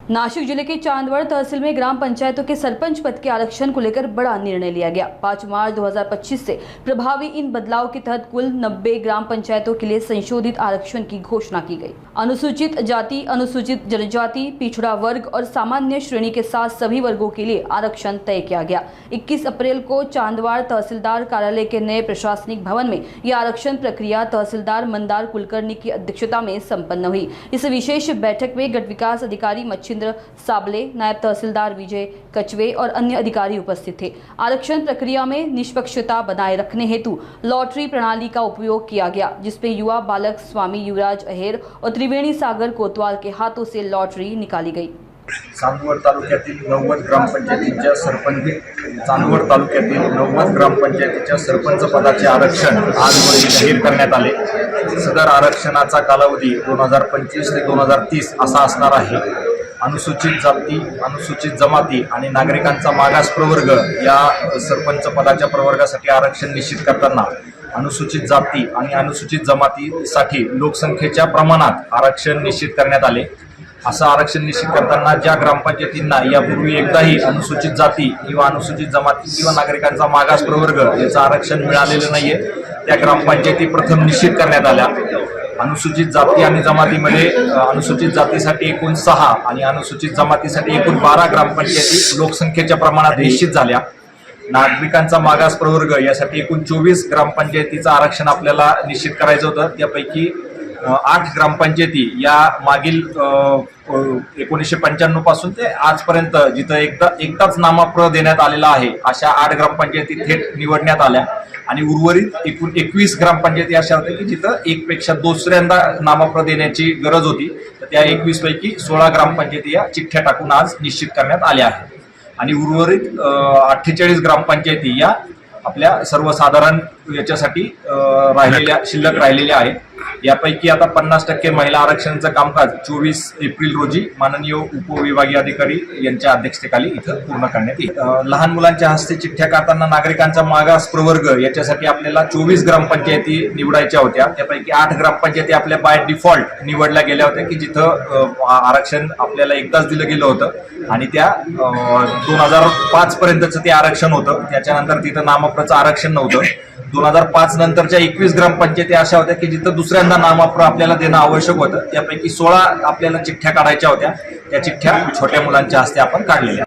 नासिक जिले के चांदवड़ तहसील में ग्राम पंचायतों के सरपंच पद के आरक्षण को लेकर बड़ा निर्णय लिया गया। 5 मार्च 2025 से प्रभावी इन बदलाव के तहत कुल 90 ग्राम पंचायतों के लिए संशोधित आरक्षण की घोषणा की गई। अनुसूचित जाति, अनुसूचित जनजाति, पिछड़ा वर्ग और सामान्य श्रेणी के साथ सभी वर्गों के लिए आरक्षण तय किया गया। 21 अप्रैल को चांदवाड़ तहसीलदार कार्यालय के नए प्रशासनिक भवन में यह आरक्षण प्रक्रिया तहसीलदार मंदार कुलकर्णी की अध्यक्षता में संपन्न हुई। इस विशेष बैठक में गट विकास अधिकारी मच्छिंद्र साबले, नायब तहसीलदार विजय कचवे और अन्य अधिकारी उपस्थित थे। आरक्षण प्रक्रिया में निष्पक्षता बनाए रखने हेतु लॉटरी प्रणाली का उपयोग किया गया, जिसमें युवा बालक स्वामी युवराज अहेर और त्रिवेणी सागर कोतवाल के हाथों से लॉटरी निकाली गई। चांदवड तालुक्यातील 90 ग्रामपंचायतीच्या सरपंच पदाचे आरक्षण आजवर जाहीर करण्यात आले। सदर आरक्षणाचा कालावधी 2025 ते 2030 असा असणार आहे। अनुसूचित जाती, अनुसूचित जमाती आणि नागरिकांचा मागास प्रवर्ग या सरपंच पदाच्या प्रवर्गासाठी आरक्षण निश्चित करताना अनुसूचित जाती आणि अनुसूचित जमातीसाठी लोकसंख्येच्या प्रमाणात आरक्षण निश्चित करण्यात आले। असं आरक्षण निश्चित करताना ज्या ग्रामपंचायतींना यापूर्वी एकदाही अनुसूचित जाती किंवा अनुसूचित जमाती किंवा नागरिकांचा मागास प्रवर्ग याचं आरक्षण मिळालेलं नाहीये, त्या ग्रामपंचायती प्रथम निश्चित करण्यात आल्या। अनुसूचित जाती आणि जमातीमध्ये अनुसूचित जातीसाठी एकूण 6 आणि अनुसूचित जमातीसाठी एकूण 12 ग्रामपंचायती लोकसंख्येच्या प्रमाणात निश्चित झाल्या। नागरिकांचा मागास प्रवर्ग यासाठी एकूण 24 ग्रामपंचायतीचं आरक्षण आपल्याला निश्चित करायचं होतं। त्यापैकी 8 ग्रामपंचायती या मागील 1995 पासून ते आजपर्यंत जिथं एकदाच नामप्रत देण्यात आलेला आहे अशा 8 ग्रामपंचायती थेट निवडण्यात आल्या आणि उर्वरित एकूण 21 ग्रामपंचायती अशा होत्या की जिथं एकपेक्षा दुसऱ्यांदा नामप्रत देण्याची गरज होती। तर त्या 21 पैकी 16 ग्रामपंचायती या चिठ्ठ्या टाकून आज निश्चित करण्यात आल्या आहेत आणि उर्वरित 48 ग्रामपंचायती या आपल्या सर्वसाधारण याच्यासाठी शिल्लक राहिलेल्या आहेत। यापैकी आता 50% महिला आरक्षणाचं कामकाज 24 एप्रिल रोजी माननीय उपविभागीय अधिकारी यांच्या अध्यक्षतेखाली इथं पूर्ण करण्यात येईल। लहान मुलांच्या हस्ते चिठ्ठ्या काढताना नागरिकांचा मागास प्रवर्ग याच्यासाठी आपल्याला 24 ग्रामपंचायती निवडायच्या होत्या। त्यापैकी 8 ग्रामपंचायती आपल्या बाय डिफॉल्ट निवडल्या गेल्या होत्या की जिथं आरक्षण आपल्याला एकदाच दिलं गेलं होतं आणि त्या 2005 पर्यंतचं ते आरक्षण होतं। त्याच्यानंतर तिथं नामप्रचं आरक्षण नव्हतं। 2005 नंतरच्या 21 ग्रामपंचायती अशा होत्या की जिथं दुसऱ्यांदा नामप्र आपल्याला देणं आवश्यक होतं। त्यापैकी 16 आपल्याला चिठ्ठ्या काढायच्या होत्या। त्या चिठ्ठ्या छोट्या मुलांच्या हस्ते आपण काढलेल्या।